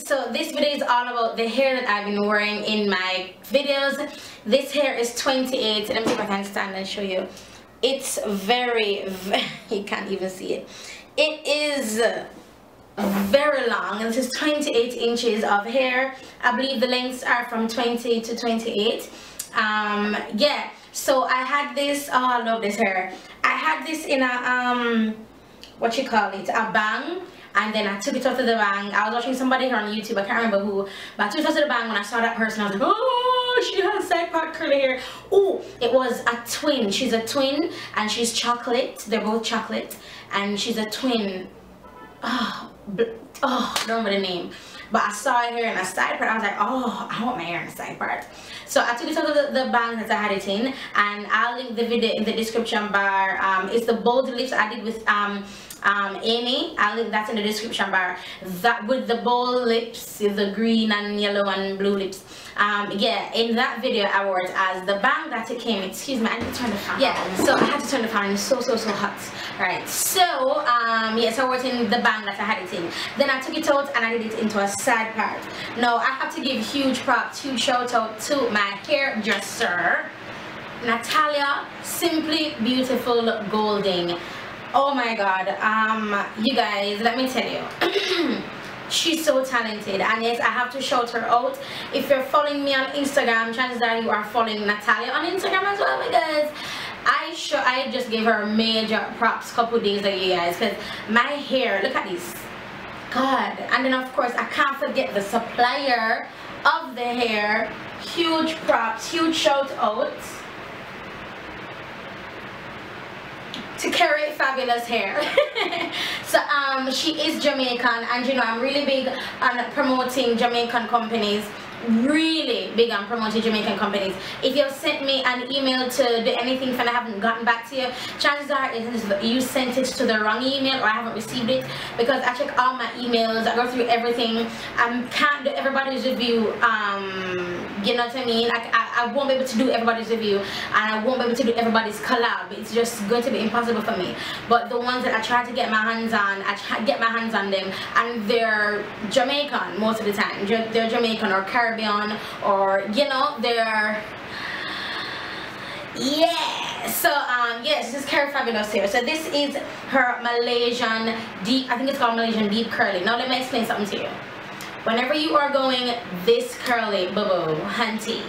so this video is all about the hair that I've been wearing in my videos. This hair is 28. Let me see if I can stand and show you. It's very you can't even see it. It is very long, and this is 28 inches of hair. I believe the lengths are from 20 to 28. Yeah, so I had this, oh, I love this hair. I had this in a what you call it, a bang, and then I took it out of the bang. I was watching somebody here on YouTube, I can't remember who, but I took it out of the bang. When I saw that person, I was like, oh, she has side part curly hair. Oh, it was a twin. She's a twin, and she's chocolate. They're both chocolate, and she's a twin. Oh, I don't remember the name, but I saw it here in a side part. I was like, oh, I want my hair in a side part. So I took it out of the bang that I had it in, and I'll link the video in the description bar. It's the bold lips I did with Amy. I'll link that in the description bar. That with the bold lips, the green and yellow and blue lips. Yeah, in that video I wore it as the bang that it came. Excuse me, I need to turn the fan. Yeah, so I had to turn the fan. It's so hot. Alright, so yes, I wore it in the bang that I had it in. Then I took it out and I did it into a side part. Now I have to give huge props, huge shout out to my hairdresser, Natalia, Simply Beautiful Golding. Oh my god, you guys, let me tell you. She's so talented, and yes, I have to shout her out. If you're following me on Instagram, chances are you are following Natalia on Instagram as well, because I just gave her major props a couple days ago, you guys, because my hair, look at this, god. And then of course I can't forget the supplier of the hair. Huge props, huge shout out to KerryFabulousHair. So she is Jamaican, and you know I'm really big on promoting Jamaican companies. Really big on promoting Jamaican companies. If you've sent me an email to do anything and I haven't gotten back to you, chances are you sent it to the wrong email, or I haven't received it, because I check all my emails, I go through everything. I can't do everybody's review. You know what I mean? I won't be able to do everybody's review, and I won't be able to do everybody's collab. It's just going to be impossible for me. But the ones that I try to get my hands on, I try to get my hands on them, and they're Jamaican most of the time. They're Jamaican or Caribbean, or you know, they're, yeah. So yes, this is KerryFabulousHair. So this is her Malaysian deep, I think it's called Malaysian deep curly. Now let me explain something to you. Whenever you are going this curly, boo-boo, hunty,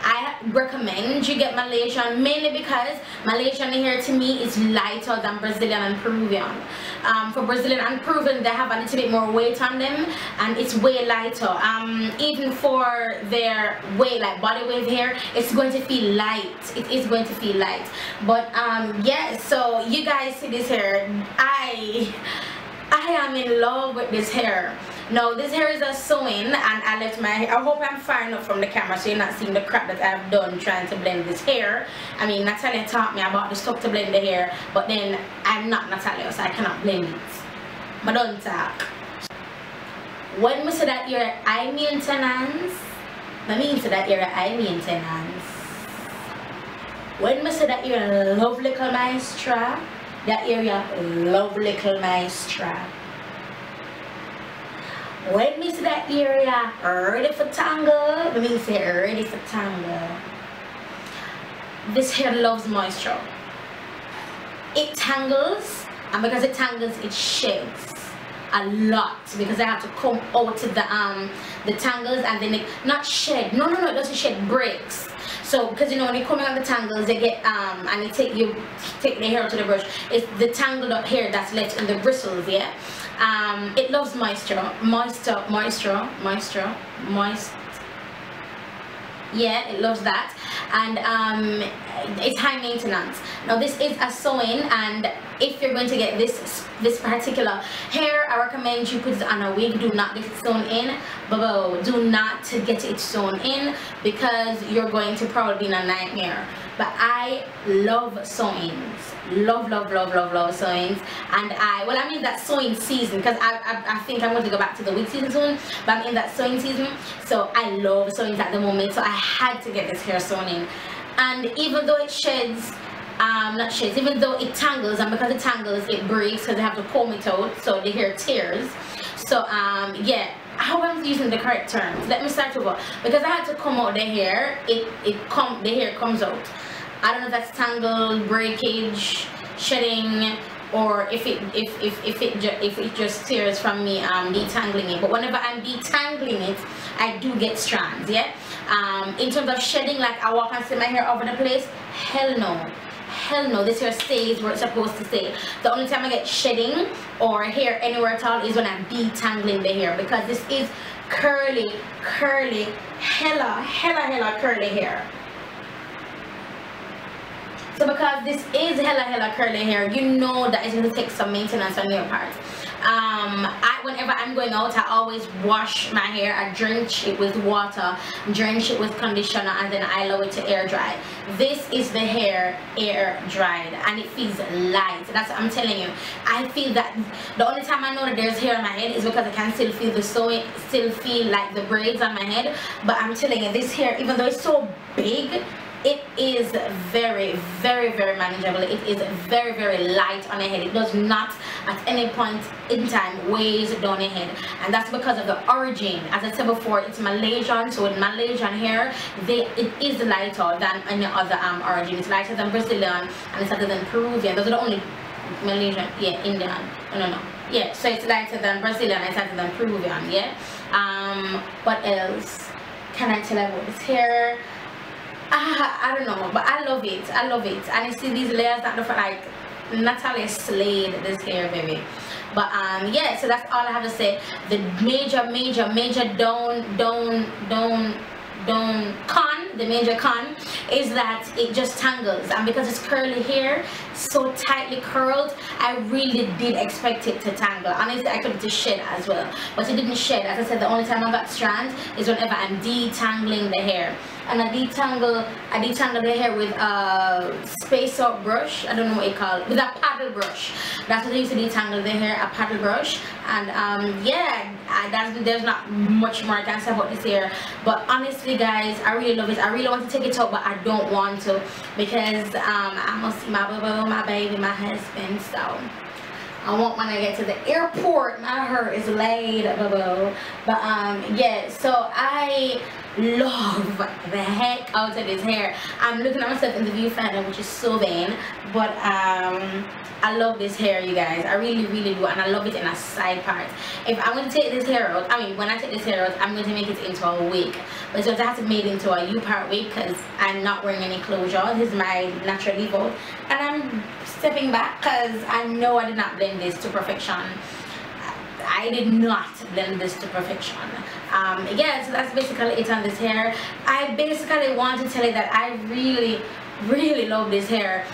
I recommend you get Malaysian, mainly because Malaysian hair to me is lighter than Brazilian and Peruvian. For Brazilian and Peruvian, they have a little bit more weight on them, and it's way lighter. Even for their weight, like body wave hair, it's going to feel light. It is going to feel light. But yeah, so you guys see this hair. I am in love with this hair. Now this hair is a sewing, and I left my hair. I hope I'm far enough from the camera so you're not seeing the crap that I've done trying to blend this hair. I mean, Natalia taught me about the stuff to blend the hair, but then I'm not Natalia, so I cannot blend it. But don't talk. When we say that you're eye maintenance, I mean to that you're eye maintenance. When we say that you're a love little maestra, that area love little maestra. When me see that area ready for tangle, let me say ready for tangle. This hair loves moisture. It tangles, and because it tangles, it sheds a lot, because I have to comb out the tangles, and then it not shed. No, it doesn't shed, breaks. So because you know when you're coming out the tangles, they get and you take the hair to the brush. It's the tangled up hair that's left in the bristles, yeah. It loves moisture. Yeah, it loves that, and it's high maintenance. Now this is a sewing, and if you're going to get this particular hair, I recommend you put it on a wig. Do not get it sewn in. Do not get it sewn in, because you're going to probably be in a nightmare. But I love sewings, love sewings, and I mean that sewing season, because I think I'm going to go back to the wig season soon, but I'm in that sewing season, so I love sewings at the moment. So I had to get this hair sewn in, and even though it sheds, not sheds, even though it tangles, and because it tangles it breaks because they have to comb it out, so the hair tears. So yeah, I hope I'm using the correct terms. Let me start over. Because I had to comb out the hair, the hair comes out. I don't know if that's tangle, breakage, shedding, or if it just tears from me detangling it. But whenever I'm detangling it, I do get strands. Yeah. In terms of shedding, like I walk and see my hair over the place, hell no. Hell no, this hair stays where it's supposed to stay. The only time I get shedding or hair anywhere at all is when I'm detangling the hair, because this is curly, hella curly hair. So because this is hella curly hair, you know that it's going to take some maintenance on your part. Whenever I'm going out, I always wash my hair. I drench it with water, drench it with conditioner, and then I allow it to air dry. This is the hair air dried, and it feels light. That's what I'm telling you. I feel that the only time I know that there's hair on my head is because I can still feel the sewing, still feel like the braids on my head. But I'm telling you, this hair, even though it's so big, it is very manageable. It is very light on the head. It does not at any point in time weighs down the head, and that's because of the origin. As I said before, it's Malaysian, so with Malaysian hair, it is lighter than any other origin. It's lighter than Brazilian, and it's lighter than Peruvian. Those are the only Malaysian, yeah, Indian, no, yeah. So it's lighter than Brazilian, it's lighter than Peruvian, yeah. What else can I tell about this hair? I don't know, but I love it. And you see these layers that look like Natalia slayed this hair, baby. But yeah, so that's all I have to say. The major con is that it just tangles, and because it's curly hair, so tightly curled, I really did expect it to tangle. Honestly, I expected it to shed as well, but it didn't shed. As I said, the only time I got strands is whenever I'm detangling the hair. And I detangle the hair with a space out brush. I don't know what you call it, with a paddle brush. That's what I used to detangle the hair, a paddle brush. And yeah, there's not much more I can say about this hair. But honestly, guys, I really love it. I really want to take it out, but I don't want to, because I must see my boo, my baby, my husband. So I want when I get to the airport, my hair is laid, boo. But yeah, so I love the heck out of this hair. I'm looking at myself in the viewfinder, which is so vain, but I love this hair, you guys. I really do, and I love it in a side part. If I'm going to take this hair out, I mean, when I take this hair out, I'm going to make it into a wig, but so I have to make it into a U-part wig because I'm not wearing any closure. This is my natural default, and I'm stepping back because I know I did not blend this to perfection. I did not blend this to perfection. Yeah, so that's basically it on this hair. I basically want to tell you that I really love this hair.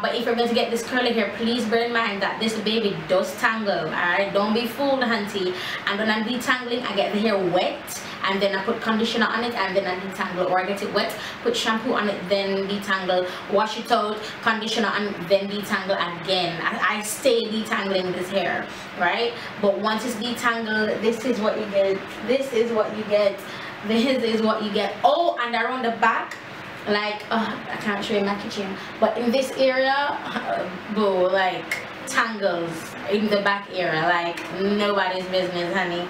But if you're going to get this curly hair, please bear in mind that this baby does tangle. Alright, don't be fooled, hunty. And when I'm detangling, I get the hair wet, and then I put conditioner on it, and then I detangle, or I get it wet, put shampoo on it, then detangle, wash it out, conditioner on it, then detangle again. I stay detangling this hair, right? But once it's detangled, this is what you get. This is what you get. This is what you get. Oh, and around the back, like I can't show you my kitchen, but in this area, boo, like tangles in the back area like nobody's business, honey.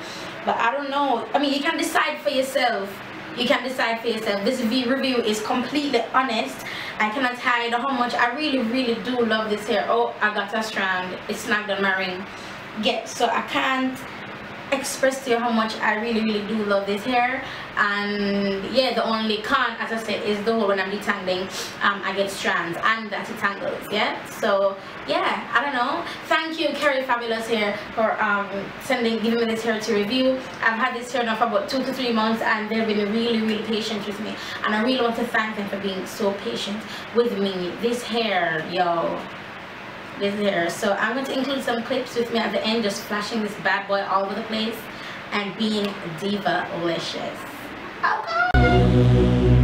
But I don't know, I mean, you can decide for yourself. This review is completely honest. I cannot hide how much I really do love this hair. Oh, I got a strand, it's snagged on my ring. Yeah, so I can't express to you how much I really do love this hair. And yeah, the only con, as I said, is the whole when I'm detangling, I get strands and that it tangles. Yeah, so yeah, I don't know. Thank you, KerryFabulousHair, for giving me this hair to review. I've had this hair now for about 2 to 3 months, and they've been really patient with me, and I really want to thank them for being so patient with me. This hair, yo, this hair. So I'm going to include some clips with me at the end, just flashing this bad boy all over the place and being diva-licious. Okay.